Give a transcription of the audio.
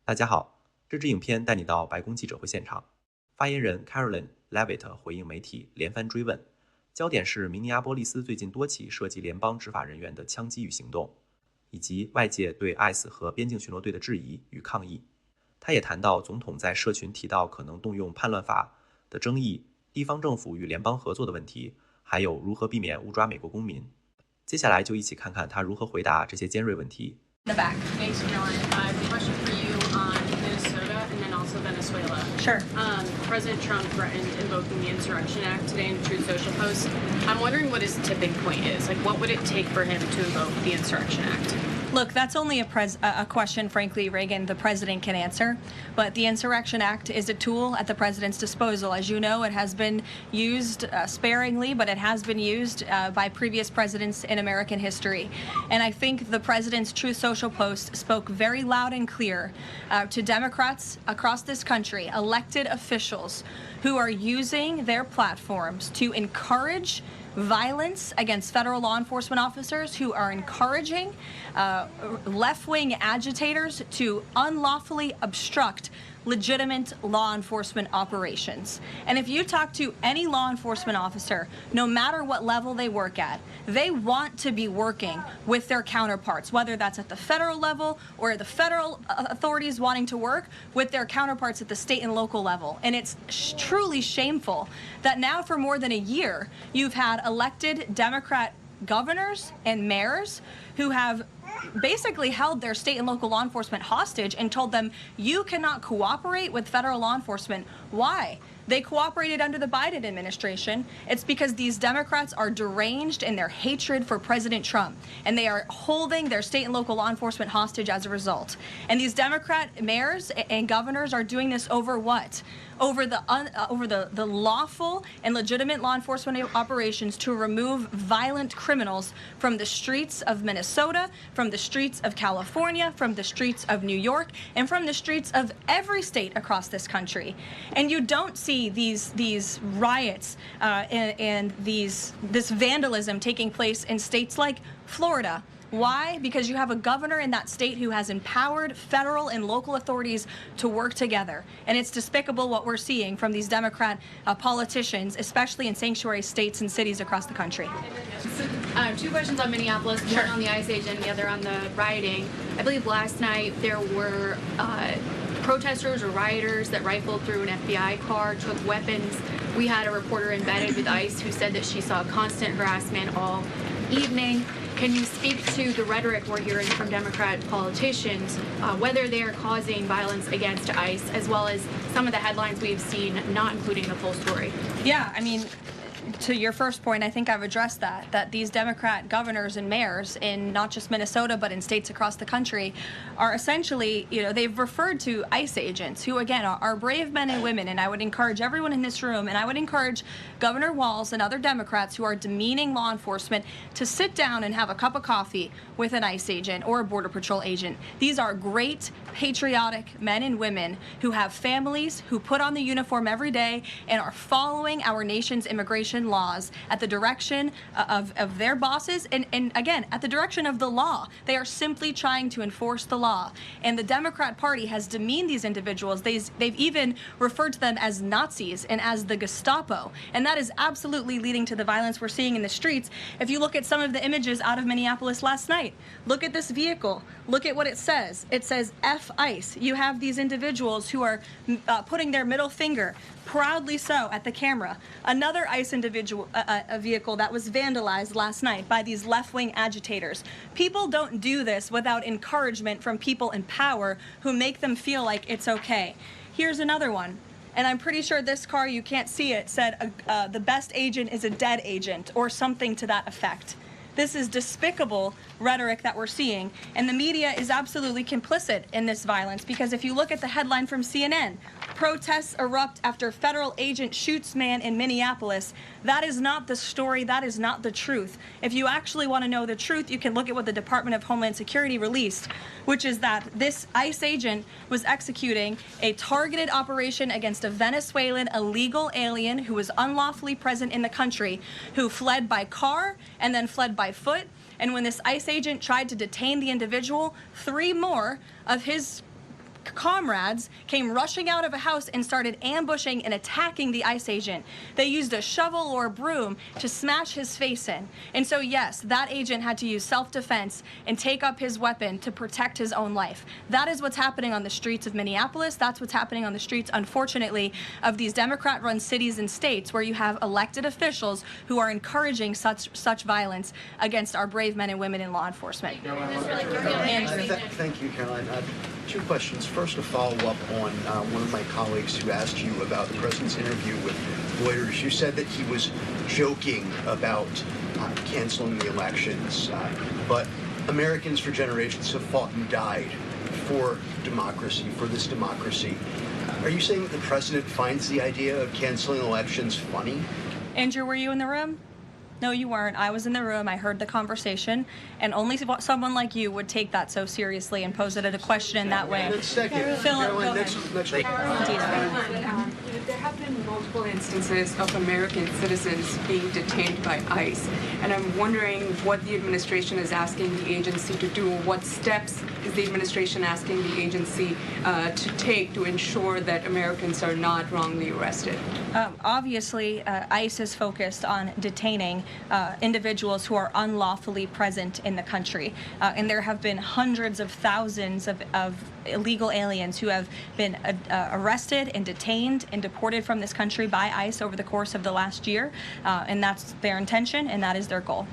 大家好，这支影片带你到白宫记者会现场。发言人 Karoline Leavitt 回应媒体连番追问，焦点是明尼阿波利斯最近多起涉及联邦执法人员的枪击与行动，以及外界对 ICE 和边境巡逻队的质疑与抗议。他也谈到总统在社群提到可能动用叛乱法的争议、地方政府与联邦合作的问题，还有如何避免误抓美国公民。接下来就一起看看他如何回答这些尖锐问题。The back. Thanks, Caroline. I have a question for you on Minnesota and then also Venezuela. Sure. President Trump threatened invoking the Insurrection Act today in a Truth Social post. I'm wondering what his tipping point is. Like, what would it take for him to invoke the Insurrection Act? Look, that's only a question, frankly, Reagan, the president can answer. But the Insurrection Act is a tool at the president's disposal. As you know, it has been used sparingly, but it has been used by previous presidents in American history. And I think the president's Truth Social post spoke very loud and clear to Democrats across this country, elected officials who are using their platforms to encourage violence against federal law enforcement officers, who are encouraging left-wing agitators to unlawfully obstruct legitimate law enforcement operations. And if you talk to any law enforcement officer, no matter what level they work at, they want to be working with their counterparts, whether that's at the federal level or the federal authorities wanting to work with their counterparts at the state and local level. And it's truly shameful that now for more than a year, you've had elected Democrat governors and mayors who have basically held their state and local law enforcement hostage and told them, you cannot cooperate with federal law enforcement. Why? They cooperated under the Biden administration. It's because these Democrats are deranged in their hatred for President Trump, and they are holding their state and local law enforcement hostage as a result. And these Democrat mayors and governors are doing this over what? Over the lawful and legitimate law enforcement operations to remove violent criminals from the streets of Minnesota, from the streets of California, from the streets of New York, and from the streets of every state across this country. And you don't see these riots and this vandalism taking place in states like Florida. Why? Because you have a governor in that state who has empowered federal and local authorities to work together. And it's despicable what we're seeing from these Democrat politicians, especially in sanctuary states and cities across the country. Two questions on Minneapolis, Sure. one on the ICE agent, the other on the rioting. I believe last night there were protesters or rioters that rifled through an FBI car, took weapons. We had a reporter embedded with ICE who said that she saw constant harassment all evening. Can you speak to the rhetoric we're hearing from Democrat politicians, whether they are causing violence against ICE, as well as some of the headlines we've seen, not including the full story? Yeah, I mean, to your first point, I think I've addressed that these Democrat governors and mayors in not just Minnesota, but in states across the country are essentially, they've referred to ICE agents who, again, are brave men and women. And I would encourage everyone in this room, and I would encourage Governor Walz and other Democrats who are demeaning law enforcement to sit down and have a cup of coffee with an ICE agent or a Border Patrol agent. These are great, patriotic men and women who have families, who put on the uniform every day and are following our nation's immigration laws at the direction of their bosses and again, at the direction of the law. They are simply trying to enforce the law. And the Democrat Party has demeaned these individuals. They've even referred to them as Nazis and as the Gestapo. And that is absolutely leading to the violence we're seeing in the streets. If you look at some of the images out of Minneapolis last night, look at this vehicle. Look at what it says. It says F ICE. You have these individuals who are putting their middle finger, proudly so, at the camera. Another ICE individual, a vehicle that was vandalized last night by these left-wing agitators. People don't do this without encouragement from people in power who make them feel like it's okay. Here's another one. And I'm pretty sure this car, you can't see it, said the best agent is a dead agent or something to that effect. This is despicable rhetoric that we're seeing, and the media is absolutely complicit in this violence, because if you look at the headline from CNN, protests erupt after federal agent shoots man in Minneapolis, that is not the story, that is not the truth. If you actually want to know the truth, you can look at what the Department of Homeland Security released, which is that this ICE agent was executing a targeted operation against a Venezuelan illegal alien who was unlawfully present in the country, who fled by car and then fled by foot. And when this ICE agent tried to detain the individual, 3 more of his comrades came rushing out of a house and started ambushing and attacking the ICE agent. They used a shovel or a broom to smash his face in. And so, yes, that agent had to use self-defense and take up his weapon to protect his own life. That is what's happening on the streets of Minneapolis. That's what's happening on the streets, unfortunately, of these Democrat-run cities and states where you have elected officials who are encouraging such violence against our brave men and women in law enforcement. Thank you, Caroline. Two questions. First, a follow-up on one of my colleagues who asked you about the president's interview with Reuters. You said that he was joking about canceling the elections, but Americans for generations have fought and died for democracy, for this democracy. Are you saying that the president finds the idea of canceling elections funny? Andrew, were you in the room? No, you weren't. I was in the room. I heard the conversation, and only someone like you would take that so seriously and pose it as a question in that way. And then second, Philip, go ahead. There have been multiple instances of American citizens being detained by ICE, and I'm wondering what the administration is asking the agency to do. What steps is the administration asking the agency to take to ensure that Americans are not wrongly arrested? Obviously, ICE is focused on detaining individuals who are unlawfully present in the country. And there have been hundreds of thousands of illegal aliens who have been arrested and detained and deported from this country by ICE over the course of the last year. And that's their intention, and that is their goal.